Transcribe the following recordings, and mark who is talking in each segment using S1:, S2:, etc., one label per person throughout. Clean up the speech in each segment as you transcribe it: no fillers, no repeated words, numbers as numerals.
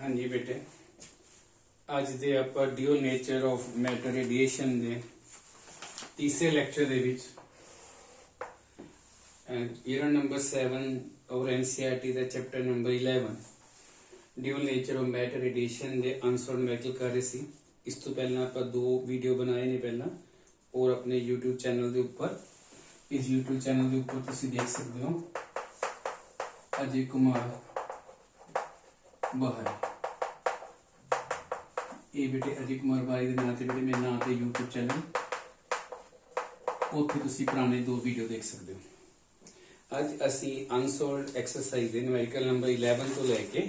S1: हाँ जी बेटे, ਅੱਜ ਦੇ ਆਪਾਂ dual nature of matter radiation ਦੇ ਤੀਸਰੇ ਲੈਕਚਰ ਦੇ ਵਿੱਚ ਈਅਰ ਨੰਬਰ 7 ਔਰ ਐਨਸੀਈਆਰਟੀ ਦਾ chapter number 11 dual nature of matter radiation ਦੇ ਅਨਸੋਲਡ ਮੈਟਲ ਕਰ ਰਹੇ ਸੀ। ਇਸ ਤੋਂ ਪਹਿਲਾਂ ਆਪਾਂ ਦੋ ਵੀਡੀਓ ਬਣਾਏ ਨੇ ਪਹਿਲਾਂ ਔਰ ਆਪਣੇ YouTube ਚੈਨਲ ਦੇ ਉੱਪਰ, ਇਸ YouTube ਚੈਨਲ ਦੇ ਉੱਪਰ ਤੁਸੀਂ ਦੇਖ ਸਕਦੇ ਹੋ ਅਜੇ ਕੁਮਾਰ ਬਾਹਰ। ਇਹ ਬੇਟੇ ਅਜੇ ਕੁਮਾਰ ਬਾਈ ਦੇ ਨਾਂ ਤੇ ਬੇਟੇ ਮੇਰੇ ਨਾਂ ਤੇ YouTube ਚੈਨਲ, ਉੱਥੇ ਤੁਸੀਂ ਪੁਰਾਣੇ ਦੋ ਵੀਡੀਓ ਦੇਖ ਸਕਦੇ ਹੋ। ਅੱਜ ਅਸੀਂ ਅਨਸੋਲਡ ਐਕਸਰਸਾਈਜ਼ ਦੇ ਨਿਊਮੈਰੀਕਲ ਨੰਬਰ 11 ਤੋਂ ਲੈ ਕੇ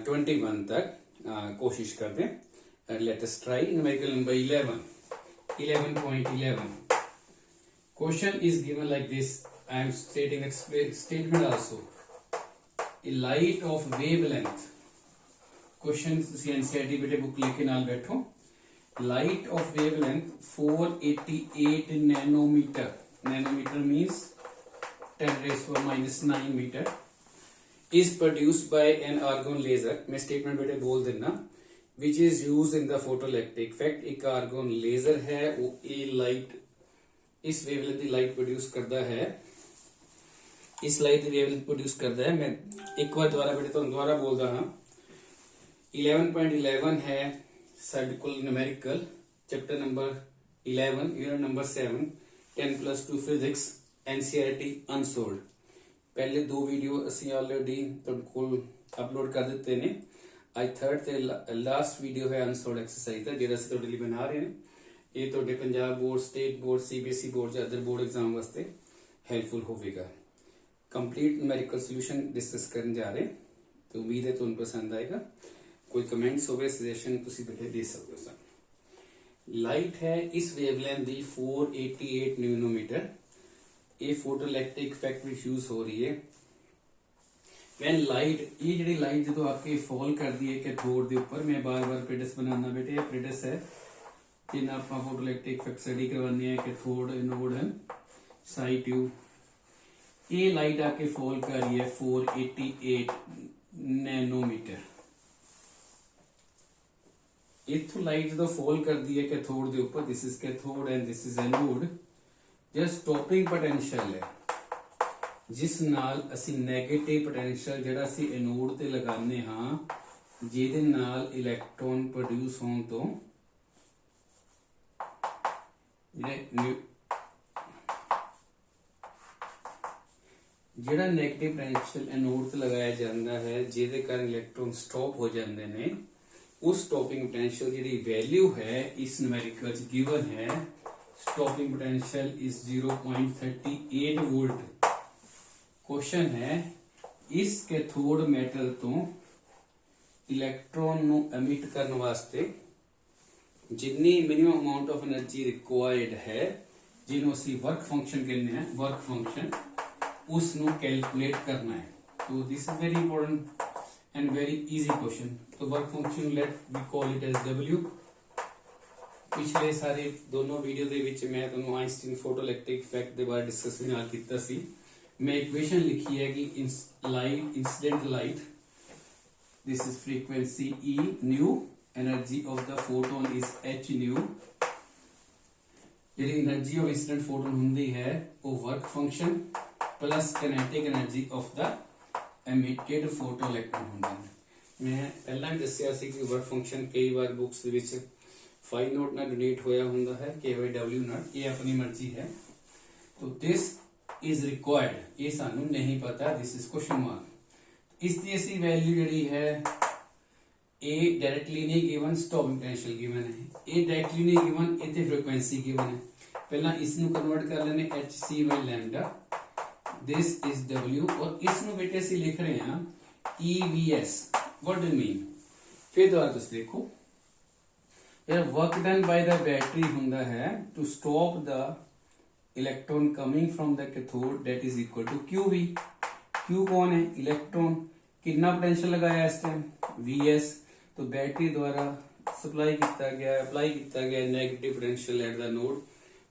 S1: 21 ਤੱਕ ਕੋਸ਼ਿਸ਼ ਕਰਦੇ ਹਾਂ। Let us try numerical number 11.11 question is given like this. I am stating a statement also. A light of wavelength, question NCERT बेटे बुक लेके नाल बैठो। Light of wavelength 488 nanometre, nanometre means 10⁻⁹ metre, is produced by an argon laser. मैं statement बेटे बोल देना, which is used in the photoelectric effect. एक argon laser है, वो ये लाइट इस वेवलेंथ की लाइट प्रोड्यूस करता है, इस लाइट की वेवलेंथ प्रोड्यूस करता है। मैं एक बार दोबारा बेटे तो दोबारा बोलता हाँ। 11.11 है साडे कोल numerical chapter number 11 unit number 7 10+2 physics NCERT unsolved. पहले दो वीडियो असी ऑलरेडी तुहाडे कोल अपलोड कर दिते ने। आज थर्ड ते लास्ट वीडियो है अनसोल्ड एक्सरसाइज दा, जिहड़ा असी तुहाडे लई बना रहे हैं। ये तुहाडे Punjab board, state board, CBSE board या अदर बोर्ड एग्जाम वास्ते हेल्पफुल होवेगा। कंप्लीट न्यूमेरिकल सोल्यूशन डिस्कस करने जा रहे हैं, तो उम्मीद है तुहानूं पसंद आएगा। कोई कमेंट्स हो सजेशन तुसी बेटे दे सकते हो सर। लाइट है इस वेवलेंथ दी 488 नैनोमीटर। ये फोटोइलेक्ट्रिक इफेक्ट विच यूज हो रही है व्हेन लाइट, ये जिहड़ी लाइट जो आके फॉल करती है कैथोड के ऊपर। मैं बार बार प्रेडिस बनाना बेटे, ये प्रेडिस है जिन्हें आप फोटोइलेक्ट्रिक इफेक्ट स्टडी करवाने हैं, cathode anode and side tube. ये लाइट आके फॉल कर रही है 488 नैनोमीटर। इथों लाइट जो फॉल करती है कैथोड के ऊपर, this is cathode and this is anode. जो स्टॉपिंग पोटेंशियल है जिस नाल असी नेगेटिव पोटेंशियल जिहड़ा असी एनोड ते लगाने हाँ, जिहदे नाल इलैक्ट्रॉन प्रोड्यूस होण तो जिहड़ा नेगेटिव पोटेंशियल एनोड ते लगाया जाता है, जिहदे कारण इलैक्ट्रॉन स्टॉप हो जाते हैं, उस स्टॉपिंग पोटेंशियल जिहड़ी वैल्यू है इस न्यूमेरिकल गिवन है। Stopping potential is 0.38 volt. Question है इस कैथोड मेटल तो इलैक्ट्रॉन नू एमिट करने वास्ते जितनी minimum amount of energy required है, जिन्हों असी वर्क फंक्शन कहने हैं, वर्क फंक्शन उसनू कैलकुलेट करना है। तो this is very important and very easy question. तो work function let we call it as W। पिछले सारे दोनों वीडियो दे विच मैं तुहानूं आइंस्टीन फोटोइलेक्ट्रिक इफेक्ट दे बारे डिस्कस नाल कीता सी। मैं इक्वेशन लिखी है कि light, incident light, this is frequency E new, energy of the photon is H new. जिहड़ी एनर्जी ऑफ इंसिडेंट फोटोन हुंदी है वो work function plus kinetic energy of the emitted photo electron होंगे। मैं पहला भी दसिया सी कि वर्क फंक्शन कई बार बुक्स दे विच 5 नोट ना डोनेट होया हुंदा है, KW नॉट, ये अपनी मर्जी है। तो दिस इज रिक्वायर्ड, ये सानू नहीं पता, दिस इज क्वेश्चन मार्क। इसकी ऐसी वैल्यू जिहड़ी है ए डायरेक्टली नहीं गिवन, स्टॉपिंग पोटेंशियल गिवन है। ए डायरेक्टली नहीं गिवन, इत्थे फ्रीक्वेंसी गिवन है। पहला इसनू कन्वर्ट कर लेने hc/λ, दिस इज W, और इसनू बेटे असी लिख रहे हैं EVS। What do mean? फिर दोबारा तुम देखो, यार work done by the battery हुंदा है to stop the electron coming from the cathode, that is equal to QV। Q कौन है? इलेक्ट्रॉन। कितना पोटेंशियल लगाया इस टाइम? VS। तो बैटरी द्वारा सप्लाई किया गया, अप्लाई किया गया negative potential at the node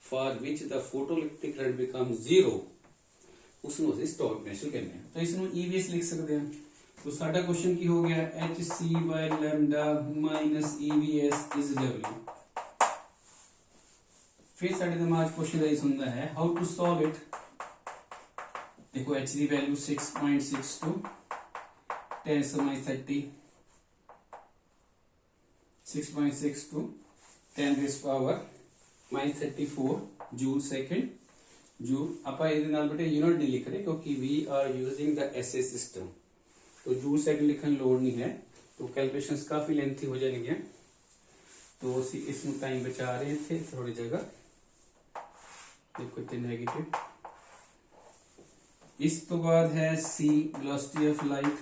S1: for which the photoelectric current become 0, उसनू असीं स्टॉप पोटेंशियल कहते हैं। तो इसनू EVS लिख सकते हैं। तो साडा क्वेश्चन की हो गया H C by lambda minus E V S is W. फिर साडे दिमाग क्वेश्चन राइज होंदा है हाउ टू सॉल्व इट। देखो एच की वैल्यू 6.62 10⁻30 6.62 10⁻34 जूल सेकंड जूल। ਆਪਾਂ ਇਹਦੇ ਨਾਲ ਬੇਟੇ यूनिट नहीं लिख रहे क्योंकि we are using the SI system, तो जूल सेकंड लिखने की लोड़ नहीं है, तो कैलकुलेशंस काफी लेंथी हो जाएंगे। तो ਅਸੀਂ ਇਸ ਨੂੰ टाइम बचा रहे थे थोड़ी जगह। देखो इतने नेगेटिव। इस तो बाद है C velocity of light.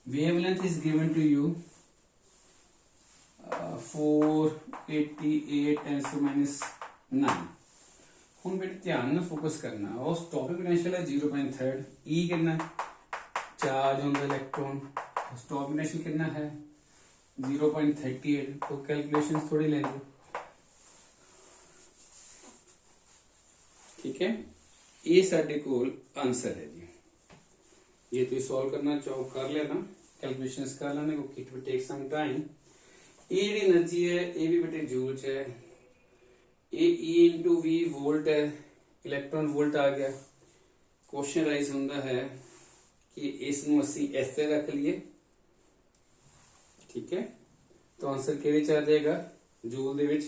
S1: Wavelength is given to you 488 10⁻⁹। ਹੁਣ बेटे ध्यान ना फोकस करना और स्टॉपिंग पोटेंशियल है 0.3 ई कितना charge on the electron, stopping potential कितना है 0.38। तो कैलकुलेशन थोड़ी लेंगे, ठीक है। ये साडे कोल आंसर है जी। ये तुम सॉल्व करना चाहो कर लेना, कैलकुलेशंस कर लेना क्योंकि it will take some time. ये जी एनर्जी है ये भी बेटे जूल च है, ये ई इंटू वी वोल्ट है, इलेक्ट्रॉन वोल्ट आ गया। क्वेश्चन राइज होंदा है कि इसनू असी ऐसे रख लिए, ठीक है। तो आंसर किहदे च आ जाएगा जूल दे विच,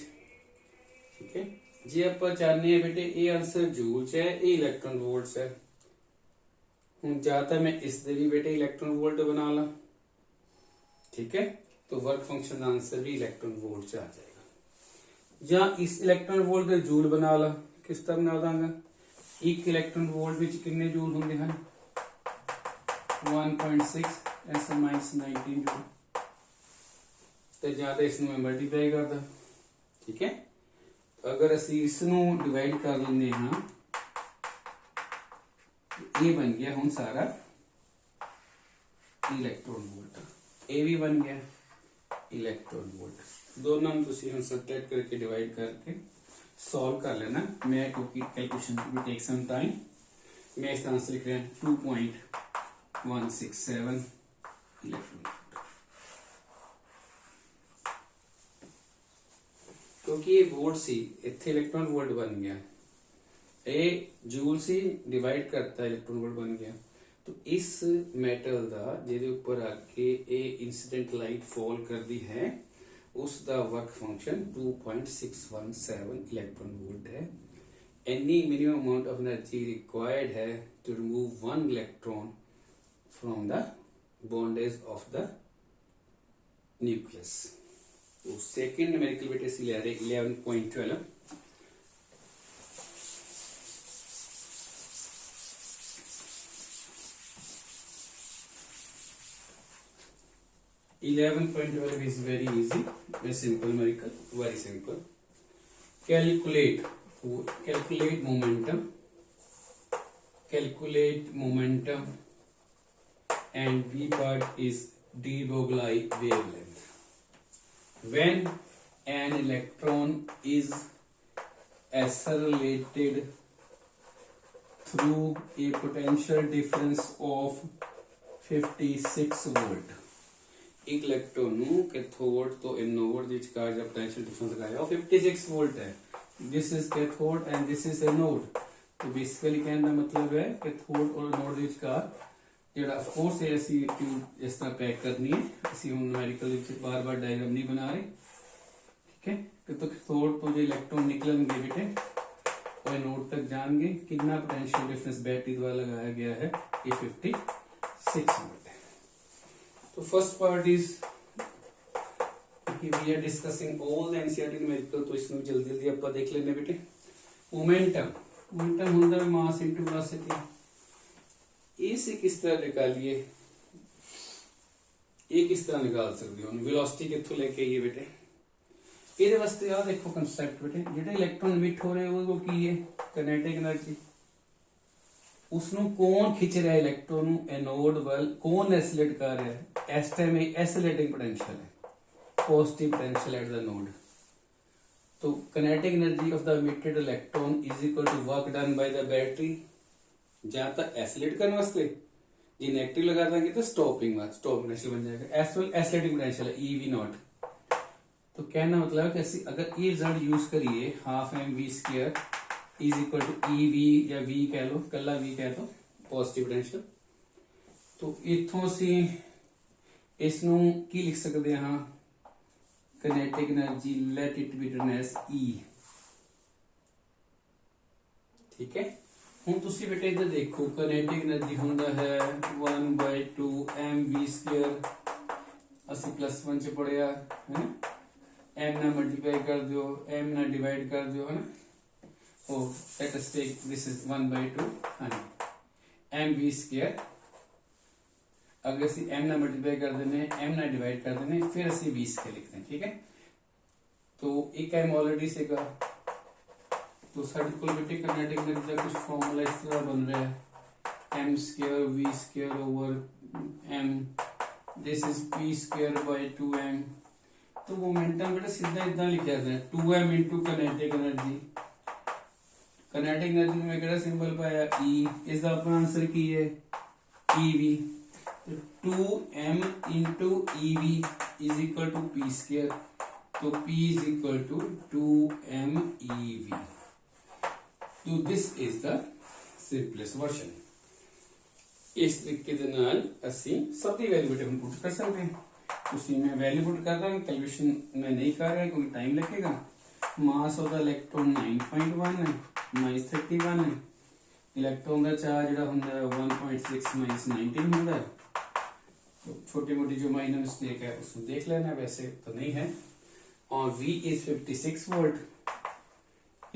S1: ठीक है। जे ਆਪਾਂ ਚਾਹਨੇ ਆ बेटे ये आंसर जूल च है, ये इलेक्ट्रॉन वोल्ट है। हुण ਜਾਂ ਤਾਂ मैं इस दे भी बेटे इलेक्ट्रॉन वोल्ट बना ला, ठीक है। तो वर्क फंक्शन का आंसर भी इलेक्ट्रॉन वोल्ट च आ जाएगा। ਜਾਂ इस इलेक्ट्रॉन वोल्ट ਦੇ जूल बना ला, किस तरह बना ਦਾਂਗਾ। एक इलेक्ट्रॉन वोल्ट ਵਿੱਚ ਕਿੰਨੇ जूल ਹੁੰਦੇ ਹਨ 1.6 10⁻19 जूल। ਤੇ ਜਾਂ ਤਾਂ ਇਸ ਨੂੰ ਮੈਂ ਮਲਟੀਪਲਾਈ ਕਰਦਾ, ठीक है। अगर असी इसनू डिवाइड कर लेंगे हाँ ये बन गया हुण सारा इलेक्ट्रॉन वोल्ट, ये भी बन गया इलेक्ट्रॉन वोल्ट। दोनों में तुसी हम सब्ट्रैक्ट करके डिवाइड करके सॉल्व कर लेना। मैं क्योंकि कैलकुलेशन भी टेक सम टाइम, मैं इसका आंसर लिख रहा हूँ 2.167 इलेक्ट्रॉन। क्योंकि ये वोल्ट सी इतने इलेक्ट्रॉन वोल्ट बन गया, ये जूल सी डिवाइड करता है इलेक्ट्रॉन वोल्ट बन गया। तो इस मेटल का जिहदे उपर आके ये इंसिडेंट लाइट फॉल करती है उसका वर्क फंक्शन 2.617 इलेक्ट्रॉन वोल्ट है। Any minimum amount of energy required है to remove one electron from the bondage of the nucleus. तो सेकेंड न्यूमेरिकल बेटे से ले रहे 11.12। is very easy, very simple numerical, very simple. Calculate momentum, and B part is de Broglie wavelength. When an electron is accelerated through a potential difference of 56 volt, एक electron ਨੂੰ cathode तो anode ਦੇ ਵਿਚਕਾਰ ਜਿਹੜਾ potential difference लगाया ਉਹ 56 volt है। This is cathode and this is anode. तो बेसिकली कहने का मतलब है कैथोड और एनोड ਦੇ ਵਿਚਕਾਰ ਜਿਹੜਾ ऑफ कोर्स है ਅਸੀਂ ट्यूब इस तरह पैक करनी है। ਅਸੀਂ ਹੁਣ न्यूमेरिकल ਵਿੱਚ बार-बार डायग्राम नहीं बना रहे, ठीक है। तो कैथोड तो जो इलेक्ट्रॉन निकलेंगे बेटे वो एनोड तक जाएंगे। कितना पोटेंशियल डिफरेंस बैटरी द्वारा लगाया गया है ये 56 वोल्ट। तो first part is we are discussing all the NCERT numerical. तो इसमें जल्दी जल्दी आप देख लेने बेटे। मोमेंटम होता है मास इनटू वेलोसिटी। इसे किस तरह निकालिए, ये किस तरह निकाल सकते हो वेलोसिटी कित्थों लेके आइए बेटे। ਇਹਦੇ ਵਾਸਤੇ ਆ ਦੇਖੋ ਕਨਸੈਪਟ बेटे, ਜਿਹੜੇ ਇਲੈਕਟ੍ਰੋਨ ਇਮਿਟ ਹੋ ਰਹੇ ਉਹ ਕੀ ਹੈ ਕਾਈਨੈਟਿਕ એનર્ਜੀ। उसनों कौन खिंच रहा है इलेक्ट्रॉन एनोड वाल, कौन एसिलेट कर रहा है इस टाइम एसिलेटिंग पोटेंशियल है, positive potential at the node. तो kinetic energy of the emitted electron is equal to work done by the battery. ਜਾਂ ਤਾਂ ਐਸਿलेट करने वास्ते जी नेगेटिव लगा देंगे तो स्टॉपिंग वाला स्टॉप पोटेंशियल बन जाएगा। एसलेटिक पोटेंशियल है ईवी नॉट। तो कहना मतलब कि ਅਸੀਂ अगर ये रिजल्ट यूज करिए half M V square is equal to E V या वी कह लो कला वी कह दो पॉजिटिव पोटेंशियल। तो इथों ਅਸੀਂ ਇਸ ਨੂੰ ਕੀ ਲਿਖ ਸਕਦੇ ਹਾਂ kinetic energy let it be written as E। ठीक है ਹੁਣ ਤੁਸੀਂ ਬੇਟੇ ਇੱਧਰ ਦੇਖੋ kinetic एनर्जी ਹੁੰਦਾ ਹੈ 1/2 mv स्क्वायर ਅਸੀਂ +1 ਚ ਪੜਿਆ है ना m ਨਾਲ ਮਲਟੀਪਲਾਈ ਕਰ ਦਿਓ m ਨਾਲ ਡਿਵਾਈਡ ਕਰ ਦਿਓ है ना oh let us take this is 1/2 mv square अगर ਅਸੀਂ m ਨਾਲ ਮਲਟੀਪਲਾਈ ਕਰ ਦਿੰਦੇ m ਨਾਲ ਡਿਵਾਈਡ ਕਰ ਦਿੰਦੇ ਫਿਰ ਅਸੀਂ v स्क्वायर लिखते हैं ठीक है। तो एक m ऑलरेडी सेगा तो साढ़े को बेटे किनेटिक एनर्जी का कुछ फॉर्मूला इस तरह बन रहा है m square v square over m this is p square by 2m। तो मोमेंटम बेटा सीधा इतना लिखा जाता है 2m into kinetic energy. Kinetic energy में केड़ा सिंबल पाया e इसका अपना आंसर की है ev। तो 2m into ev is equal to p square. तो p is equal to 2m ev। तो this is the simplest version. इस तरीके दे नाल ਅਸੀਂ ਸਭ ਦੀ ਵੈਲਿਊ ਬੇਟੇ ਪੁੱਟ ਕਰ ਸਕਦੇ ਹਾਂ। ਤੁਸੀਂ ਮੈਂ ਵੈਲਿਊ ਪੁੱਟ ਕਰਦਾ ਹਾਂ ਕੈਲਕੂਲੇਸ਼ਨ ਮੈਂ ਨਹੀਂ ਕਰ ਰਿਹਾ ਕਿਉਂਕਿ ਟਾਈਮ लगेगा। मास ऑफ द इलेक्ट्रॉन 9.1 है -31 है। इलेक्ट्रॉन ਦਾ ਚਾਰਜ ਜਿਹੜਾ ਹੁੰਦਾ 1.6 -19 ਹੁੰਦਾ है। तो छोटी मोटी जो माइनर मिस्टेक है उसको देख लेना वैसे तो नहीं है। और V इज 56 वोल्ट।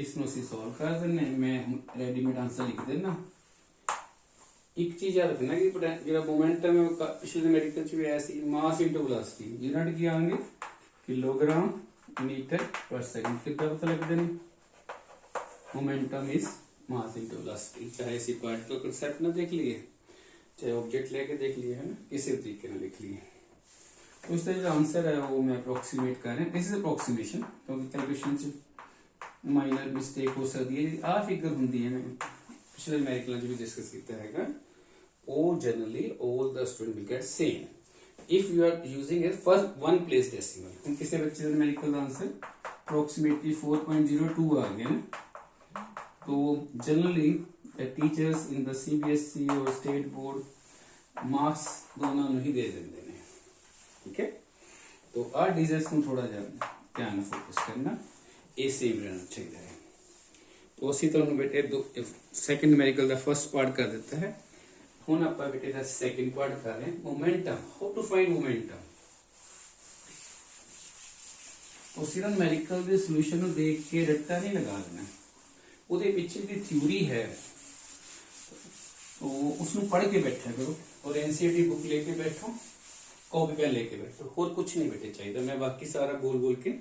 S1: इसमें ਅਸੀਂ सॉल्व कर देने मैं रेडीमेड आंसर लिख देना। एक चीज याद रखना कि जो मोमेंटम है पिछले मेडिकल च भी आया सी मास इनटू वेलोसिटी यूनिट की आएंगे किलोग्राम मीटर पर सेकंड। कितना पता लग देने momentum is mass into velocity. चाहे इसी पार्टिकल कांसेप्ट ना देख लिए चाहे ऑब्जेक्ट लेके देख लिए है ना किसी तरीके ना लिख लिए। तो इसका जो आंसर है वो मैं अप्रोक्सीमेट कर रहा हूं। दिस इज अप्रोक्सीमेशन क्योंकि कैलकुलेशन च माइनर मिस्टेक हो सकती है। आ फिगर होंगी है मैं पिछले न्यूमेरिकल च भी डिस्कस किया है वो generally all the student will get same if you are using it first one place decimal. हम किसी बच्चे का न्यूमेरिकल आंसर अप्रोक्सीमेटली 4.02 आ गया ना। तो generally the teachers in the CBSE और state board marks दोनों नहीं दे देते हैं। ठीक है तो आ डिजिट्स में थोड़ा ध्यान फोकस करना ये सेम रहना चाहिए है। तो उसी तरह बेटे दो सेकंड न्यूमेरिकल दा फर्स्ट पार्ट कर देता है। हुन आप बेटे दा सेकंड पार्ट कर रहे हैं momentum how to find momentum. तो सिर्फ न्यूमेरिकल दे सॉल्यूशन ਨੂੰ देख के रट्टा नहीं लगा देना ਉਹਦੇ ਪਿੱਛੇ ਦੀ ਥਿਊਰੀ है तो उसਨੂੰ पढ़ के बैठा करो और एनसीईआरटी बुक लेके बैठो कॉपी पेन लेके बैठो और कुछ नहीं बेटे चाहिए। मैं बाकी सारा बोल बोल के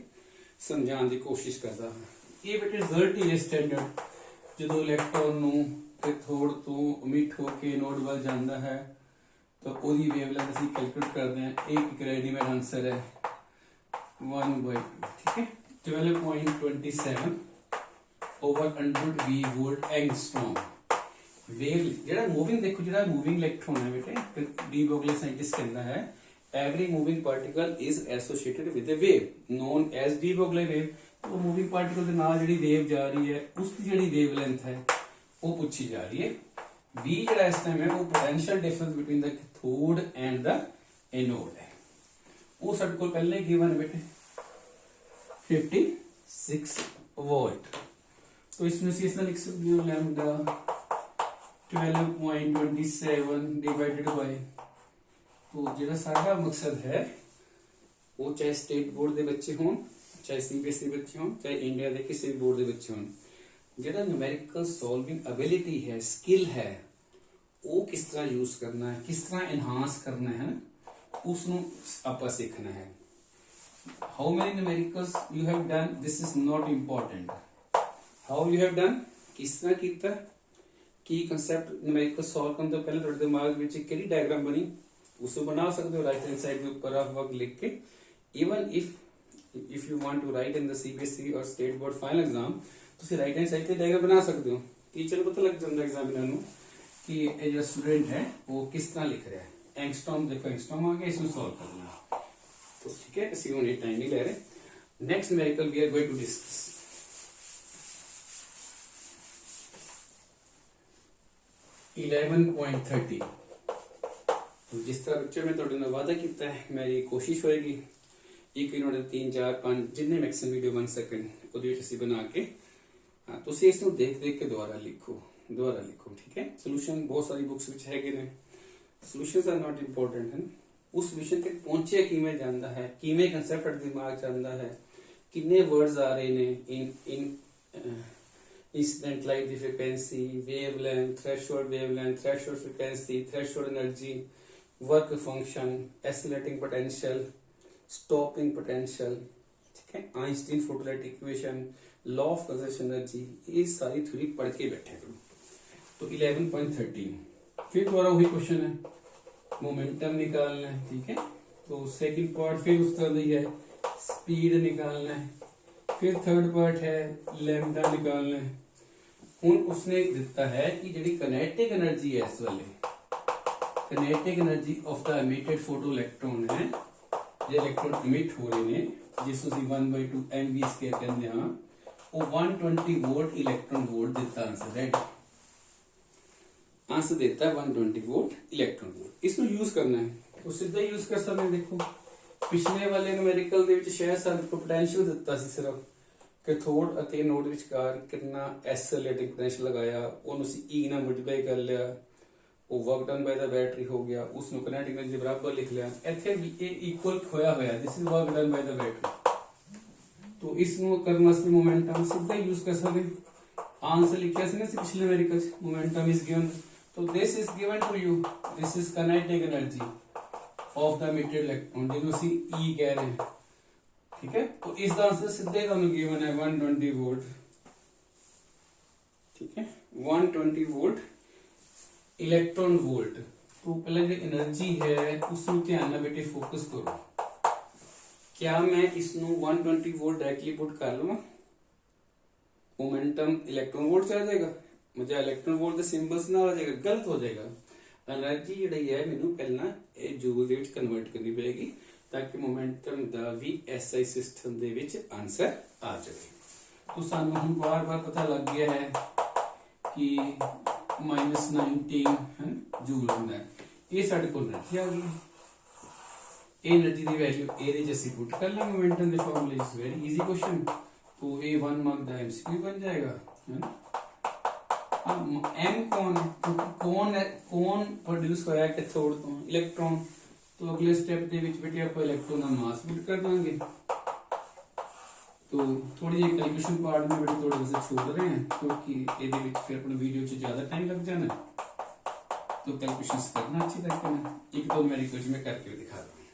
S1: समझाने की कोशिश करता हाँ। ये बेटे रिजल्ट ही है स्टैंडर्ड जो इलेक्ट्रॉन ਨੂੰ कैथोड तो मिट होके नोड ਵੱਲ ਜਾਂਦਾ है तो ਉਹਦੀ वेवलेंथ ਅਸੀਂ कैलकुलेट करते हैं। एक रेडीमेड आंसर है 1/2 ठीक है 12.27 over 100 V volt angstrom. Wave जेड़ा मूविंग देखो जेड़ा मूविंग इलेक्ट्रॉन है बेटे डी ब्रोगली साइंटिस्ट कहता है every moving particle is associated with a wave known as de Broglie wave. तो मूविंग पार्टिकल के नाल जेड़ी वेव जा रही है उसकी जेड़ी वेवलेंथ है वो पूछी जा रही है। v जेड़ा इस टाइम है वो potential difference between the cathode and the anode है। वो साडे कोल पहले गिवन बेटे 56 वोल्ट। तो इसमें से इसमें लिख सकते हो लैम्डा 12.27 डिवाइडेड बाय। तो जेड़ा साडा मकसद है वो चाहे स्टेट बोर्ड के बच्चे हों चाहे सीबीएसई बच्चे हों चाहे इंडिया के किसी बोर्ड के बच्चे हों जेड़ा न्यूमेरिकल सॉल्विंग एबिलिटी है स्किल है वो किस तरह यूज करना है किस तरह एनहांस करना है उसनों आपां सीखना है। How many numericals you have done this is not important. How you have done किस तरह कीता की कंसेप्ट न्यूमेरिकल सॉल्व करने तो पहले ਤੁਹਾਡੇ ਦਿਮਾਗ ਵਿੱਚ ਕਿਹੜੀ ਡਾਇਗਰਾਮ ਬਣੀ उसको बना सकते हो राइट हैंड साइड के ऊपर आप वर्क लिख के। Even if you want to write in the CBSE और स्टेट बोर्ड फाइनल एग्जाम ਤੁਸੀਂ ਰਾਈਟ ਹੈਂਡ ਸਾਈਡ ਤੇ ਡਾਇਗਰਾਮ ਬਣਾ ਸਕਦੇ ਹੋ। ਟੀਚਰ ਨੂੰ ਪਤਾ ਲੱਗ ਜਾਂਦਾ ਐਗਜ਼ਾਮੀਨਰ ਨੂੰ कि ये जो स्टूडेंट है वो किस तरह लिख रहा है। एंगस्ट्रॉम देखो, एंगस्ट्रॉम आ गया, इसमें सॉल्व करना है। तो ठीक है, इसी को टाइम नहीं ले रहे। Next numerical we are going to discuss 11.30। तो जिस तरह बच्चों में थोड़े ने वादा किया है, मेरी कोशिश होएगी एक इन्होंने 3 4 5 जिन्ने मैक्सिमम वीडियो बन सकन ਉਹਦੇ ਵਿੱਚ ਅਸੀਂ ਬਣਾ ਕੇ ਤੁਸੀਂ ਇਸ ਨੂੰ ਦੇਖ ਕੇ ਦੁਬਾਰਾ ਲਿਖੋ ਠੀਕ ਹੈ। ਸੋਲੂਸ਼ਨ ਬਹੁਤ ਸਾਰੀ ਬੁక్స్ ਵਿੱਚ ਹੈਗੇ ਨੇ। ਸੋਲੂਸ਼ਨਸ ਆਰ ਨਾਟ ਇੰਪੋਰਟੈਂਟ ਹਨ। ਉਸ ਵਿਸ਼ੇ ਤੱਕ ਪਹੁੰਚਿਆ ਕਿਵੇਂ ਜਾਂਦਾ ਹੈ, ਕਿਵੇਂ ਕਨਸੈਪਟ ਦਿਮਾਗ ਚ ਆਉਂਦਾ ਹੈ, ਕਿੰਨੇ ਵਰਡਸ ਆ ਰਹੇ ਨੇ ਇਨ incident light ਦੀ frequency, wavelength, threshold frequency, threshold energy, work function, accelerating potential, stopping potential, ठीक है, Einstein photoelectric equation, law of conservation energy, ये सारी थ्योरी पढ़ के बैठे करो। तो 11.13 फिर दोबारा वही क्वेश्चन है, मोमेंटम निकालना है, ठीक है। तो सेकंड पार्ट फिर उस तरह ही है, स्पीड निकालना है। फिर थर्ड पार्ट है लैम्डा निकालना है। हुण उसने दिता है कि जिहड़ी काइनेटिक एनर्जी है, इस वाले kinetic energy of the emitted photo electron है, जो इलेक्ट्रॉन एमिट हो रहे हैं, जिसको ਅਸੀਂ 1/2 mv² कहते हैं, वो 120 वोल्ट इलेक्ट्रॉन वोल्ट देता आंसर, राइट। आंसर देता है 120 वोल्ट इलेक्ट्रॉन वोल्ट। इसको यूज करना है तो सीधा यूज कर सकते हैं। देखो पिछले वाले न्यूमेरिकल ਦੇ ਵਿੱਚ ਸ਼ਾਇਦ ਸਾਨੂੰ ਕੋ ਪੋਟੈਂਸ਼ੀਅਲ ਦਿੱਤਾ ਸੀ ਸਿਰਫ कैथोड ਅਤੇ एनोड ਵਿਚਕਾਰ ਕਿੰਨਾ ਐਸਲੇਟਿੰਗ ਪੋਟੈਂਸ਼ੀਅਲ ਲਗਾਇਆ, ਉਹਨੂੰ ਅਸੀਂ E ਨਾਲ ਮਲਟੀਪਲਾਈ ਕਰ ਲਿਆ, ਉਹ work done by the battery हो गया, उसਨੂੰ काइनेटिक एनर्जी ਦੇ ਬਰਾਬਰ ਲਿਖ ਲਿਆ। ਇੱਥੇ ਵੀ ਇਹ ਇਕੁਅਲ ਹੋਇਆ ਹੋਇਆ, this is work done by the battery. तो इसਨੂੰ ਕਰਨ ਵਾਸਤੇ मोमेंटम ਸਿੱਧਾ यूज कर सकते। आंसर लिखा ਸੀ ਨਾ ਪਿਛਲੇ न्यूमेरिकल मोमेंटम इज गिवन, तो this is given to you, this is kinetic energy of the emitted electron, ਜਿਹਨੂੰ ਅਸੀਂ E ਕਹਿ ਰਹੇ हैं, ठीक है। तो इसका आंसर सीधे ਤੁਹਾਨੂੰ गिवन है 120 वोल्ट, ठीक है, 120 वोल्ट इलेक्ट्रॉन वोल्ट। तो पहले जो एनर्जी है उसको ध्यान में बेटे फोकस करो। क्या मैं इसनु 120 वोल्ट डायरेक्टली पुट कर लूँ, मोमेंटम इलेक्ट्रॉन वोल्ट आ जाएगा, मुझे इलेक्ट्रॉन वोल्ट के सिंबल्स ना आ जाएगा, गलत हो जाएगा। एनर्जी जिहड़ी है मैनू पहला ये जूल दे विच कन्वर्ट करनी पड़ेगी, ताकि मोमेंटम दा भी SI सिस्टम दे विच आंसर आ जाए। तो सानू हुण बार-बार पता लग गया है कि -19 है जूल होंदा है। ये साडे कोल एनर्जी आ गई। एनर्जी दी वैल्यू ए दे जैसे पुट कर लेंगे मोमेंटम दे फार्मूले, इज वेरी इजी क्वेश्चन। तो ये 1 मार्क दा MCQ बन जाएगा, है ना। अब M कौन है, कौन प्रोड्यूस होया कैथोड तो इलेक्ट्रॉन। तो अगले स्टेप दे विच बेटे आप इलेक्ट्रॉन का मास पुट कर देंगे। तो थोड़ी जी कैलकुलेशन पार्ट में बेटे थोड़े से छोड़ रहे हैं, क्योंकि ये दे विच फिर अपने वीडियो च ज्यादा टाइम लग जाना, तो कैलकुलेशंस करना अच्छी तरीके से। एक दो मेरी कुछ में करके दिखा रहा हूँ,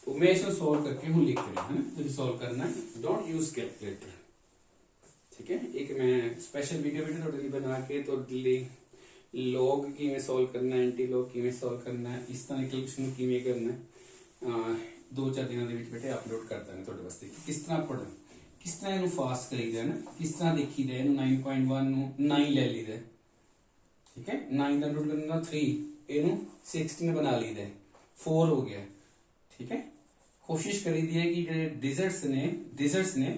S1: तो मैं इसको सॉल्व करके हूँ लिख रहा हूँ, तो सॉल्व करना है, डोंट यूज कैलकुलेटर, ठीक है। एक मैं स्पेशल वीडियो बेटे थोड़े लिए बना के तो लॉग किवें सॉल्व करना है, एंटी लॉग किवें सॉल्व करना है, इस तरह कैलकुलेशन किवें करना है, 2-4 दिनों ਦੇ ਵਿੱਚ बेटे अपलोड कर ਦਾਂਗੇ ਤੁਹਾਡੇ ਵਾਸਤੇ ਕਿ ਕਿਸ ਤਰ੍ਹਾਂ ਪੜ੍ਹਨਾ, ਕਿਸ ਤਰ੍ਹਾਂ ਇਹਨੂੰ ਫਾਸਟ ਕਰੀਦਾ ਹੈ ਨਾ, ਕਿਸ ਤਰ੍ਹਾਂ ਦੇਖੀਦਾ ਇਹਨੂੰ। 9.1 ਨੂੰ 9 ਲੈ ਲਈਦਾ, ठीक है, 9 ਦਾ ਰੂਟ ਕਰਨਾ 3, ਇਹਨੂੰ 16 ਬਣਾ ਲਈਦਾ, 4 ਹੋ ਗਿਆ, ठीक है। ਕੋਸ਼ਿਸ਼ ਕਰੀਦੀ ਹੈ ਕਿ ਜਿਹੜੇ ਡਿਜਿਟਸ ਨੇ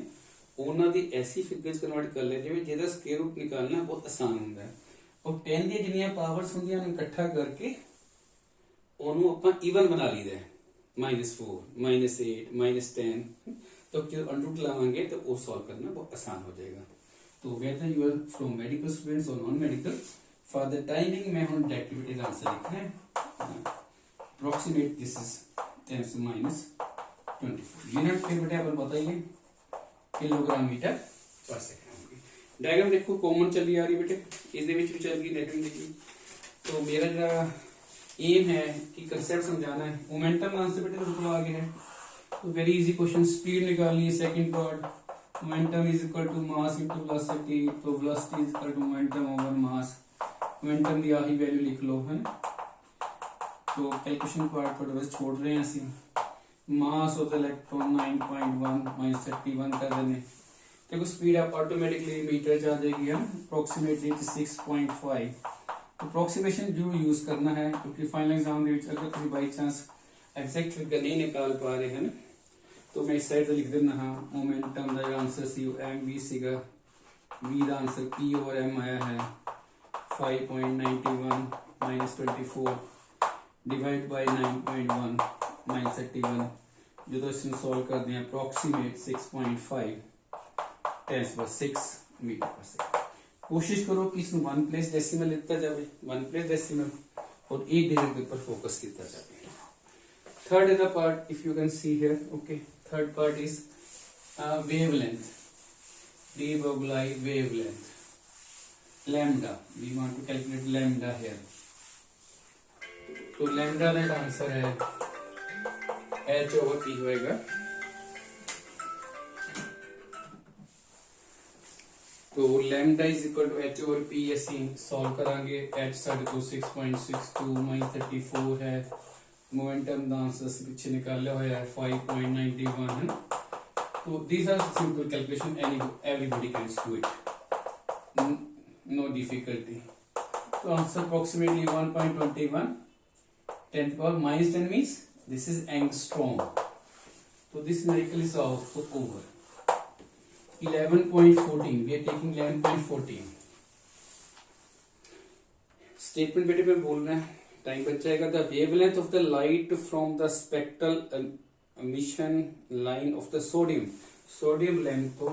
S1: ਉਹਨਾਂ ਦੀ ਐਸੀ ਫਿਗਰਸ ਕਨਵਰਟ ਕਰ ਲੈ ਜਿਵੇਂ ਜਿਹਦਾ ਸਕੁਅਰ ਰੂਟ ਨਿਕਾਲਣਾ ਬਹੁਤ ਆਸਾਨ ਹੁੰਦਾ ਹੈ। और 10 ਦੀਆਂ ਜਿੰਨੀਆਂ ਪਾਵਰਸ ਹੁੰਦੀਆਂ ਨੇ ਇਕੱਠਾ ਕਰਕੇ ਉਹਨੂੰ ਆਪਾਂ ਈਵਨ ਬਣਾ ਲਈਦਾ, -4, -8, -10। तो जब अंडरूट लाएंगे तो वो सॉल्व करना बहुत आसान हो जाएगा। तो whether you are from medical students और non medical, for the timing मैं हम डायरेक्टिविटी का आंसर लिखना है। Approximate this is 10 to -24 unit. फिर बेटे अपन बताइए kilogram metre per second. Diagram देखो कॉमन चली आ रही बेटे, इस दे विच भी चल गई डायग्राम देखिए। तो मेरा जो एम है कि कंसेप्ट समझाना है। मोमेंटम आंसर बेटे तो आ गया है, तो वेरी इजी क्वेश्चन। स्पीड निकालनी है, second part, momentum is equal to mass into velocity, तो velocity is equal to momentum over mass. Momentum दी आही वैल्यू लिख लो, है ना। तो कैलकुलेशन पार्ट थोड़ा बस छोड़ रहे हैं असि। मास ऑफ द इलेक्ट्रॉन 9.1 -31 कर देने, देखो स्पीड आप ऑटोमेटिकली मीटर जा जाएगी है अप्रोक्सीमेटली 6.5। अप्रोक्सीमेशन जो यूज करना है क्योंकि फाइनल एग्जाम अगर किसी बाई चांस एग्जैक्ट फिगर नहीं निकाल पा रहे हैं तो मैं इस साइड से लिख देना हाँ मोमेंटम का आंसर सी एम वी सीगा वी का आंसर पी ओवर एम आया है 5.91 माइनस 24 डिवाइड बाई 9.1 माइनस 31 जो तो इसमें सॉल्व कर दें अप्रोक्सीमेट 6.5 10⁻⁶ मीटर पर सेकंड। कोशिश करो कि इसमें 1 प्लेस डेसिमल लिखता जाए 1 प्लेस डेसिमल और 8 डिजिट के ऊपर फोकस किया जाए। Third is the part if you can see here okay third part is wavelength d boglie wavelength lambda we want to calculate lambda here तो lambda का answer है h over p होएगा तो lambda is equal to h over p ਅਸੀਂ solve करांगे h ਸਾਡੇ ਕੋਲ 6.62 minus 34 है मोमेंटम ਦਾ आंसर ਅਸੀਂ ਪਿੱਛੇ ਨਿਕਾਲਿਆ ਹੋਇਆ ਹੈ 5.91 है ना तो these are simple calculation everybody can do it no difficulty तो answer approximately 1.21 10 power minus 10 means this is angstrom so this numerical is also over 11.14 we are taking 11.14 statement बेटे पे बोलना है टाइम बच जाएगा the wavelength of the light from the spectral emission line of the sodium sodium lamp तो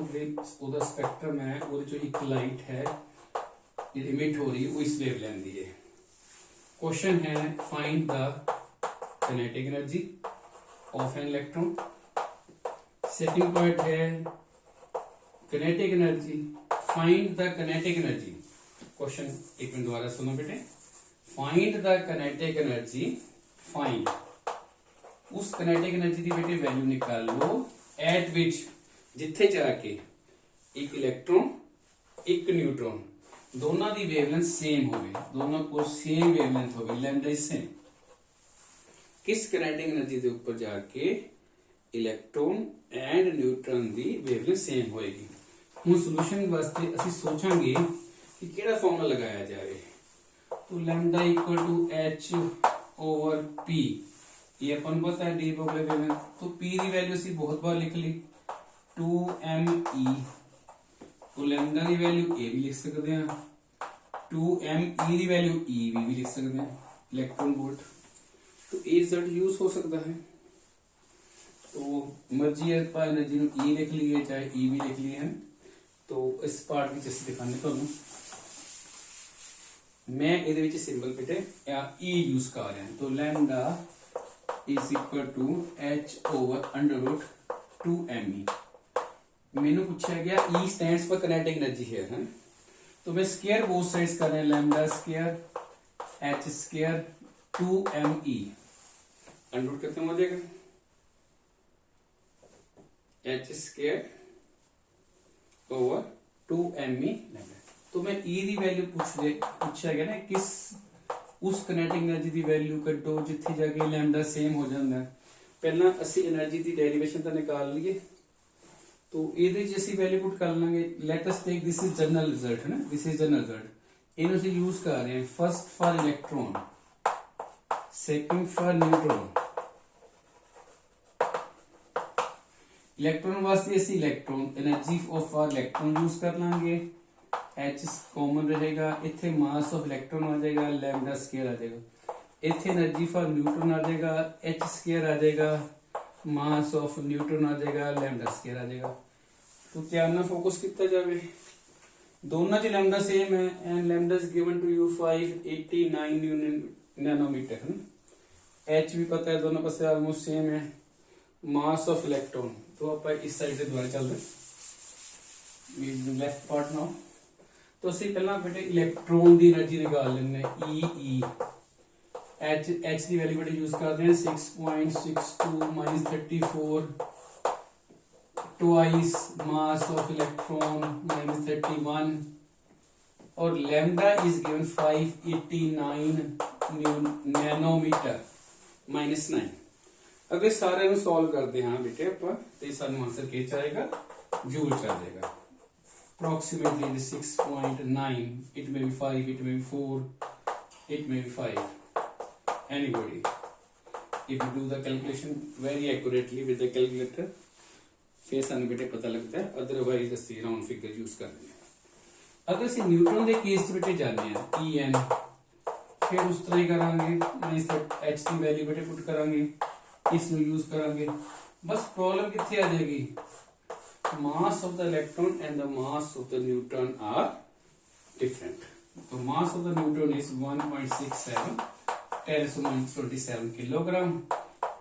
S1: ਉਹਦਾ spectrum है ਉਹਦੇ ਜੋ ਇੱਕ ਲਾਈਟ ਹੈ ਜਿਹੜੀ ਇਮਿਟ ਹੋ ਰਹੀ ਹੈ ਉਹ ਇਸ वेवलेंथ ਦੀ है क्वेश्चन है find the kinetic energy of an electron second part है kinetic energy find the kinetic energy question एक मिनट दोबारा सुनो बेटे find the kinetic energy find उस kinetic energy की बेटे वैल्यू निकाल लो at which जिथे जाके एक इलेक्ट्रॉन एक न्यूट्रॉन दोनों की वेवलेंथ सेम होवे दोनों को सेम वेवलेंथ होवे लैम्डा इज सेम किस kinetic energy के ऊपर जाके इलेक्ट्रॉन एंड न्यूट्रॉन की वेवलेंथ सेम होएगी ਹੁਣ ਸੋਲੂਸ਼ਨ ਵਾਸਤੇ ਅਸੀਂ ਸੋਚਾਂਗੇ ਕਿ ਕਿਹੜਾ ਫਾਰਮੂਲਾ ਲਗਾਇਆ ਜਾਵੇ तो lambda equal to H over P ये अपन पता है डी बॉगले वेवलेंथ तो पी की वैल्यू ਅਸੀਂ बहुत बार लिख ली 2me तो लैम्डा की वैल्यू ए भी लिख सकते हैं 2me की वैल्यू ई भी लिख सकते हैं इलेक्ट्रॉन वोल्ट तो ए z यूज हो सकता है तो मर्जी है पर एनर्जी ਨੂੰ ई लिख लिए चाहे ई भी लिख लिए हैं तो इस पार्ट ਵਿੱਚ ਅਸੀਂ ਦਿਖਾਣੇ ਤੁਹਾਨੂੰ मैं ਇਹਦੇ ਵਿੱਚ ਸਿੰਬਲ ਬਿਟੇ e यूज कर रहे हैं तो lambda is equal to h over under root 2me मैंने पूछा गया e stands for kinetic energy here है तो मैं स्क्वायर बोथ साइड्स कर रहे हैं lambda square h square 2me under root खत्म हो जाएगा h square over 2me lambda तो मैं e की वैल्यू पूछा गया ना किस उस काइनेटिक एनर्जी की वैल्यू कड्डो जिथे जाके लैम्डा सेम हो जाता है पहला ਅਸੀਂ एनर्जी की डेरिवेशन तो निकाल लिए तो ਇਹਦੇ ਚ ਅਸੀਂ वैल्यू पुट कर ਲਾਂਗੇ let us take this is general result है ना दिस इज जनरल रिजल्ट ਇਹਨੂੰ ਅਸੀਂ यूज कर रहे हैं first for electron second for neutron electron वास्ते ਅਸੀਂ electron energy of for electron use कर लांगे H कॉमन रहेगा इथे मास ऑफ इलेक्ट्रॉन आ जाएगा लैम्डा स्क्वायर आ जाएगा इथे एनर्जी फॉर न्यूट्रॉन आ जाएगा H स्क्वायर आ जाएगा मास ऑफ न्यूट्रॉन आ जाएगा लैम्डा स्क्वायर आ जाएगा तो ध्यान ना फोकस किया जाए दोनों च लैम्डा सेम है and lambda is given to you 589 nanometre है H भी पता है दोनों पासे ऑलमोस्ट सेम है मास ऑफ इलेक्ट्रॉन तो आप इस साइड से दोबारा चल रहे लेफ्ट पार्ट नाउ तो ਅਸੀਂ ਪਹਿਲਾਂ ਬੇਟੇ ਇਲੈਕਟ੍ਰੋਨ ਦੀ એનર્ਜੀ ਨਿਕਾਲ ਲੈਣੇ E H ਦੀ ਵੈਲਿਊ ਬੇਟੇ ਯੂਜ਼ ਕਰਦੇ ਹਾਂ 6.62 -34 twice mass of electron -31 और lambda is given 589 नैनोमीटर -9 अगर सारे ਨੂੰ ਸੋਲਵ ਕਰਦੇ ਹਾਂ ਬੇਟੇ ਆਪਾਂ ਤੇ ਸਾਨੂੰ ਆਨਸਰ ਕੀ ਆਏਗਾ ਜੂਲ ਚ ਆ ਜਾਏਗਾ approximately it is 6.9, it may be 5, it may be 4, it may be 5. Anybody, if you do the calculation very accurately with the calculator, फिर सानू बेटे पता लगता है, अदरवाइज असी राउंड फिगर यूज कर रहे हैं। अगर असी न्यूट्रॉन के केस च बेटे जाने हैं En, फिर उस तरह ही करांगे, h की वैल्यू बेटे पुट करांगे, इसमें यूज करांगे। बस प्रॉब्लम कितनी आ जाएगी, mass of the electron and the mass of the neutron are different. So mass of the neutron is 1.67 10⁻27 kilogram,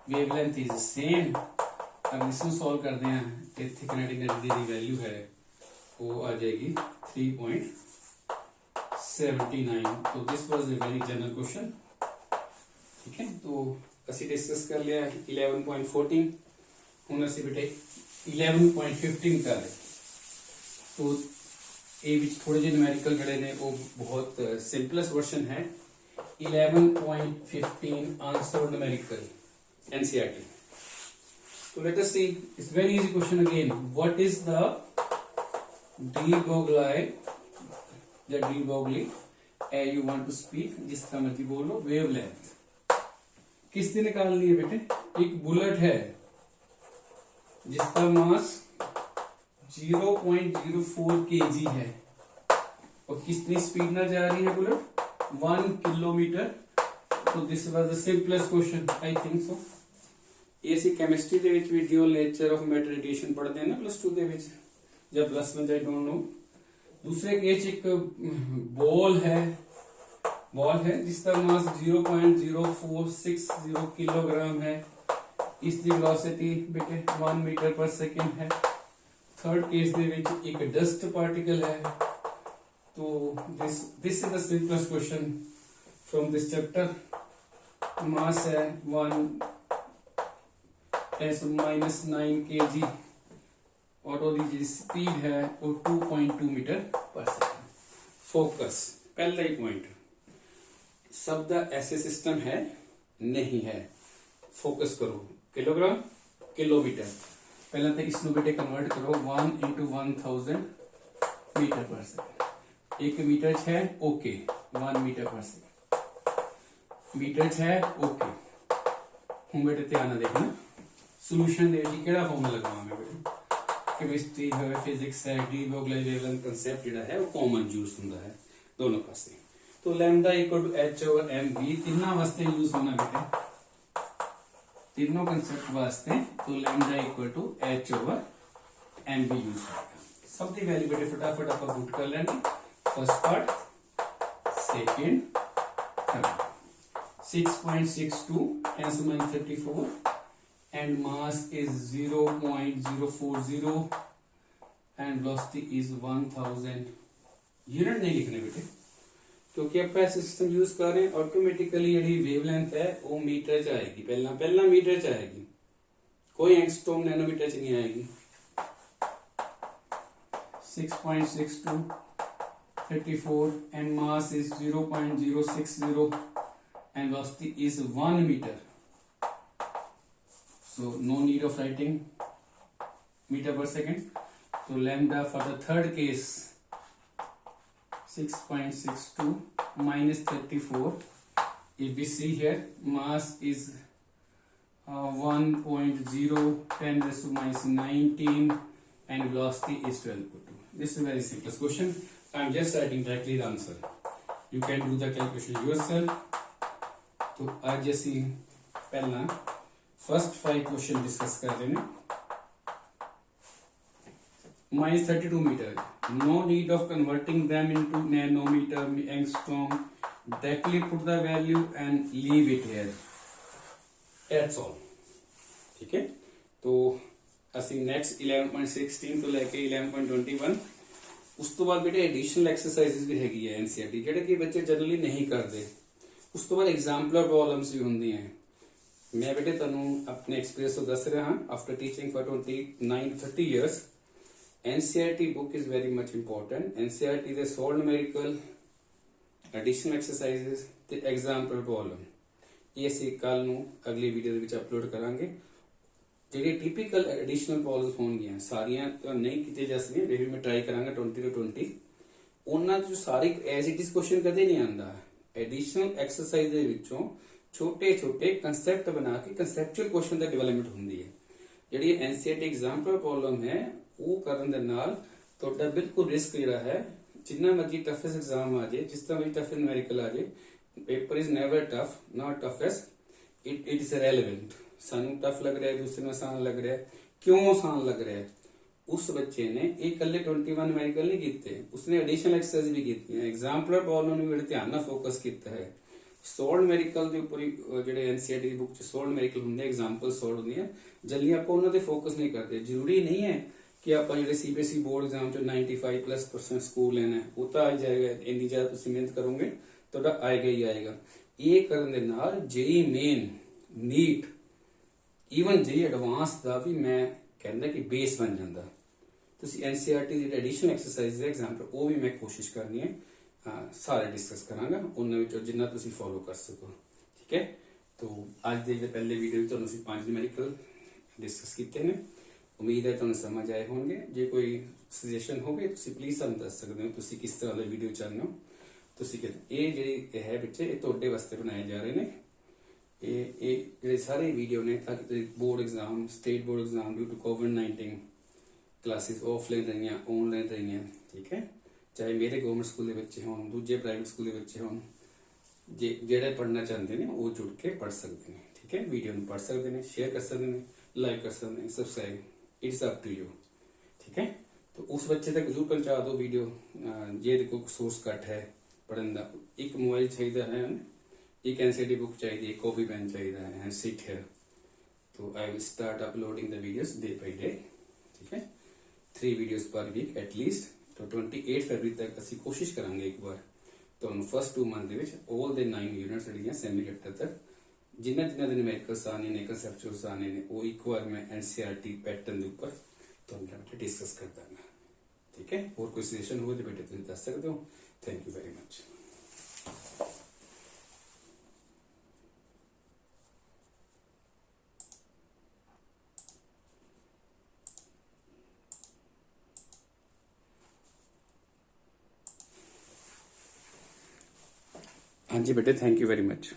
S1: wavelength is same. अब इसको सॉल्व करते हैं, किनेटिक एनर्जी की वैल्यू है वो आ जाएगी 3.79। तो this was a very general question. ठीक है, तो ਅਸੀਂ डिस्कस कर लिया 11.14। ਹੁਣ ਅਸੀਂ बेटे 11.15 कर रहे। तो ये थोड़े जे न्यूमेरिकल जड़े ने वो बहुत सिंपलेस्ट वर्जन है। 11.15 आंसर न्यूमेरिकल NCERT। तो let us see, it's very easy question again. What is the de Broglie you want to speak, जिस तरह मर्जी बोलो, वेवलेंथ किसने निकालनी है बेटे? एक बुलेट है जिसका मास 0.04 kg है और कितनी स्पीड में जा रही है बुलेट? 1 किलोमीटर। तो this was the simplest question, I think so. ये सी केमिस्ट्री ਦੇ ਵਿੱਚ video nature of matter radiation पढ़ते हैं ना +2 ਦੇ ਵਿੱਚ ਜਾਂ +1 आई डोंट नो। दूसरे केस एक बॉल है जिसका मास 0.0460 किलोग्राम है, इसकी वेलोसिटी बेटे 1 मीटर पर सेकंड है। थर्ड केस दे विच एक डस्ट पार्टिकल है। तो this is the simplest question from this chapter. Mass है 1 -9 kg और ओदी स्पीड है वो 2.2 मीटर पर सेकंड। फोकस, पहला ही पॉइंट, शब्द ऐसे सिस्टम है नहीं है। फोकस करो, किलोग्राम किलोमीटर। पहले तो इसको बेटे कन्वर्ट करो 1 × 1000 मीटर पर सेकंड। 1 मीटर है okay, 1 metre per second metre है ओके। हूँ बेटे ध्यान देखना, सोल्यूशन दे केड़ा फॉर्मूला लगावांगे बेटे? केमिस्ट्री है, फिजिक्स है, डी ब्रोगली वेवलेंथ कांसेप्ट जिहड़ा है वो कॉमन यूज हुंदा है दोनों पासे। तो लैम्डा इक्वल टू h/mv तीनों वास्ते यूज होना बेटे, तीनों कंसेप्ट वास्ते। तो lambda equal to h/mv use होगा। सब दी वैल्यू बेटे फटाफट आप पुट कर लेंगे। First part, second, third. 6.62 10⁻34 and mass is 0.040 and velocity is 1000। Unit नहीं लिखने बेटे, क्योंकि आप ऐसे सिस्टम यूज कर रहे हैं, ऑटोमेटिकली जी वेवलेंथ है वो मीटर च आएगी। पहला मीटर च आएगी, कोई एंगस्ट्रॉम नैनोमीटर च नहीं आएगी। 6.62 34 and mass is 0.060 and velocity is 1 meter। So no need of writing meter per second. So lambda for the third case 6.62 minus 34. If we see here, mass is 1.010⁻19 and velocity is 12.2. This is a very simple question. I am just writing directly the answer. You can do the calculation yourself. तो आज जैसी पहला first 5 question discuss कर रहे हैं। -32 metre, no need of converting them into nanometre, angstrom. Directly put the value and leave it here, that's all. ठीक है, तो ਅਸੀਂ नेक्स्ट 11.16 तो लेके 11.21 उस तो बाद बेटे एडिशनल एक्सरसाइजेस भी हैगी है एनसीईआरटी ਜਿਹੜੇ ਕਿ ਬੱਚੇ ਜਨਰਲੀ नहीं करते। उस तो बाद एग्जाम्पलर प्रॉब्लम्स भी होंगी हैं। मैं बेटे तुहानू अपने एक्सपीरियंस तो दस रहा हाँ। After teaching for 29-30 years NCERT book is very much important. NCERT they solve numerical, additional exercises ते एग्जाम्पलर प्रॉब्लम ये ਅਸੀਂ ਕੱਲ ਨੂੰ अगली वीडियो ਦੇ ਵਿੱਚ अपलोड करांगे। ਜਿਹੜੇ ਟਿਪੀਕਲ ਐਡੀਸ਼ਨਲ ਪ੍ਰੋਬਲਮਸ ਹੋਣਗੀਆਂ ਸਾਰੀਆਂ ਤਾਂ ਨਹੀਂ ਕੀਤੇ ਜਾ ਸਕਦੀਆਂ, ਇਹ ਵੀ ਮੈਂ ਟਰਾਈ ਕਰਾਂਗਾ 20 ਤੋਂ 20। ਉਹਨਾਂ ਚ ਸਾਰੇ ਐਜ਼ ਇਟ ਇਜ਼ ਕੁਐਸਚਨ ਕਦੇ ਨਹੀਂ ਆਉਂਦਾ। ਐਡੀਸ਼ਨਲ ਐਕਸਰਸਾਈਜ਼ ਦੇ ਵਿੱਚੋਂ ਛੋਟੇ ਛੋਟੇ ਕਨਸੈਪਟ ਬਣਾ ਕੇ ਕਨਸੈਪਚੁਅਲ ਕੁਐਸਚਨ ਦਾ ਡਿਵੈਲਪਮੈਂਟ ਹੁੰਦੀ ਹੈ। ਜਿਹੜੀ ਐਨਸੀਈਆਰਟੀ ਐਗਜ਼ਾਮਪਲ ਪ੍ਰੋਬਲਮ ਹੈ ਉਹ ਕਰਨ ਦੇ ਨਾਲ ਤੁਹਾਡਾ ਬਿਲਕੁਲ ਰਿਸਕ ਜਿਹੜਾ ਹੈ, ਜਿੰਨਾ ਮਰਜੀ ਟਫੈਸਟ ਐਗਜ਼ਾਮ ਆ ਜਾਏ, ਜਿਸ ਤਰ੍ਹਾਂ ਵੀ ਟਫ ਨਿਊਮੈਰੀਕਲ ਆ ਜਾਏ, paper is never tough, not toughest, it is relevant. ਸਾਨੂੰ ਟਫ ਲੱਗ ਰਿਹਾ ਹੈ, ਦੂਸਰੇ ਨੂੰ ਆਸਾਨ ਲੱਗ ਰਿਹਾ ਹੈ, ਕਿਉਂ ਆਸਾਨ ਲੱਗ ਰਿਹਾ ਹੈ? ਉਸ ਬੱਚੇ ਨੇ ਇਹ ਇਕੱਲੇ 21 ਨਿਊਮੈਰੀਕਲ ਨਹੀਂ ਕੀਤੇ, ਉਸਨੇ ਐਡੀਸ਼ਨਲ ਐਕਸਰਸਾਈਜ਼ ਵੀ ਕੀਤੀਆਂ, ਐਗਜ਼ਾਮਪਲਰ ਪ੍ਰੋਬਲਮ ਨੂੰ ਵੀ ਬੜੇ ਧਿਆਨ ਨਾਲ ਫੋਕਸ ਕੀਤਾ ਹੈ। ਸੋਲਡ ਨਿਊਮੈਰੀਕਲ ਦੇ ਉੱਪਰ ਜਿਹੜੇ ਐਨਸੀਈਆਰਟੀ ਦੀ ਬੁੱਕ ਚ ਸੋਲਡ ਨਿਊਮੈਰੀਕਲ ਹੁੰਦੇ, ਐਗਜ਼ਾਮਪਲ ਸੋਲਡ ਹੁੰਦੀਆਂ, ਜਲਦੀ ਆਪਾਂ ਉਹਨਾਂ ਤੇ ਫੋਕਸ ਨਹੀਂ ਕਰਦੇ। ਜ਼ਰੂਰੀ ਨਹੀਂ ਹੈ ਕਿ ਆਪਾਂ ਜਿਹੜੇ ਸੀਬੀਐਸਈ ਬੋਰਡ ਐਗਜ਼ਾਮ ਚ 95+% ਸਕੋਰ ਲੈਣਾ, ਉਹ ਤਾਂ ਆ ਜਾਏਗਾ, ਇੰਨੀ ਜ਼ਿਆਦਾ ਤੁਸੀਂ ਮਿਹਨਤ ਕਰੋਗੇ ਤੁਹਾਡਾ ਆਏਗਾ ਹੀ ਆਏਗਾ। ਇਹ ਕਰਨ ਦੇ ਨਾਲ ਜੇਈ ਮੇਨ, ਨੀਟ, ਈਵਨ ਜੇਈ ਐਡਵਾਂਸ ਦਾ ਵੀ ਮੈਂ ਕਹਿੰਦਾ ਕਿ ਬੇਸ ਬਣ ਜਾਂਦਾ। ਤੁਸੀਂ ਐਨਸੀਈਆਰਟੀ ਦੀ ਐਡੀਸ਼ਨਲ ਐਕਸਰਸਾਈਜ਼ ਦੇ ਐਗਜ਼ਾਮਪਲ ਉਹ ਵੀ ਮੈਂ ਕੋਸ਼ਿਸ਼ ਕਰਨੀ ਹੈ, ਸਾਰੇ ਡਿਸਕਸ ਕਰਾਂਗਾ, ਉਹਨਾਂ ਵਿੱਚੋਂ ਜਿੰਨਾ ਤੁਸੀਂ ਫੋਲੋ ਕਰ ਸਕੋ। ਠੀਕ ਹੈ, तो ਅੱਜ ਦੇ ਜਿਹੜੇ ਪਹਿਲੇ ਵੀਡੀਓ ਵਿੱਚ ਤੁਹਾਨੂੰ ਅਸੀਂ 5 ਨਿਊਮੈਰੀਕਲ ਡਿਸਕਸ ਕੀਤੇ ਨੇ। ਉਮੀਦ ਹੈ ਤੁਹਾਨੂੰ ਸਮਝ ਆਏ ਹੋਣਗੇ। ਜੇ ਕੋਈ ਸੁਜੈਸ਼ਨ ਹੋਵੇ ਤੁਸੀਂ ਪਲੀਜ਼ ਸਾਨੂੰ ਦੱਸ ਸਕਦੇ ਹੋ, ਤੁਸੀਂ ਕਿਸ ਤਰ੍ਹਾਂ ਦਾ ਵੀਡੀਓ ਚਾਹੁੰਦੇ ਹੋ। ਤੁਸੀਂ ਇਹ ਜਿਹੜੀ ਹੈ ਬੱਚੇ, ਇਹ ਤੁਹਾਡੇ ਵਾਸਤੇ ਬਣਾਏ ਜਾ ਰਹੇ ਨੇ। ਇਹ ਜਿਹੜੇ ਸਾਰੇ ਵੀਡੀਓ ਨੇ ਤਾਂ ਕਿ ਤੁਸੀਂ board exam, state board exam due to ਕੋਵਿਡ-19 ਕਲਾਸਿਸ ਆਫਲਾਈਨ ਰਹੀਆਂ, ਆਨਲਾਈਨ ਰਹੀਆਂ, ਠੀਕ ਹੈ, ਚਾਹੇ ਮੇਰੇ ਗਵਰਨਮੈਂਟ ਸਕੂਲ ਦੇ ਬੱਚੇ ਹੋਣ, ਦੂਜੇ ਪ੍ਰਾਈਵੇਟ ਸਕੂਲ ਦੇ ਬੱਚੇ ਹੋਣ, ਜਿਹੜੇ ਪੜ੍ਹਨਾ ਚਾਹੁੰਦੇ ਨੇ ਉਹ ਜੁੜ ਕੇ ਪੜ੍ਹ ਸਕਦੇ ਨੇ। ਠੀਕ ਹੈ, ਵੀਡੀਓ ਨੂੰ ਪੜ੍ਹ ਸਕਦੇ ਨੇ, ਸ਼ੇਅਰ ਕਰ ਸਕਦੇ ਨੇ, ਲਾइक कर सकते हैं, subscribe, it's up to you. ठीक है, तो उस बच्चे तक जरूर पहुंचा दो वीडियो। जे देखो सोर्स कट है पढ़ने का, एक मोबाइल चाहिए है, एक एनसीईआरटी बुक चाहिए, एक कॉपी पेन चाहिए है, एंड सिट है। तो I will start uploading the videos day by day. ठीक है, 3 वीडियोस पर वीक एटलीस्ट। तो 28 फरवरी तक ਅਸੀਂ ਕੋਸ਼ਿਸ਼ ਕਰਾਂਗੇ ਇੱਕ ਵਾਰ ਤੁਹਾਨੂੰ ਫਸਟ 2 ਮੰਥ ਦੇ ਵਿੱਚ ਆਲ ਦੇ 9 ਯੂਨਿਟਸ ਜਿਹੜੀਆਂ ਸੈਮੀਕੰਡਕਟਰ ਤੱਕ ਜਿਨ੍ਹਾਂ ਦੇ ਨਿਊਮੈਰੀਕਲਸ ਆਣੇ ਨੇ, ਕਨਸੈਪਚੁਅਲਸ ਆਣੇ ਨੇ, ਉਹ ਇੱਕ ਵਾਰ ਮੈਂ ਐਨਸੀਈਆਰਟੀ ਪੈਟਰਨ ਦੇ ਉੱਪਰ ਤੁਹਾਨੂੰ ਡਿਸਕਸ ਕਰ ਦਾਂਗਾ। ਠੀਕ ਹੈ, ਹੋਰ ਕੋਈ ਸੁਜੈਸ਼ਨ ਹੋਵੇ ਤਾਂ ਬੇਟੇ ਤੁਸੀਂ ਦੱਸ ਸਕਦੇ ਹੋ। Thank you very much. हाँ जी बेटे, थैंक यू वेरी मच।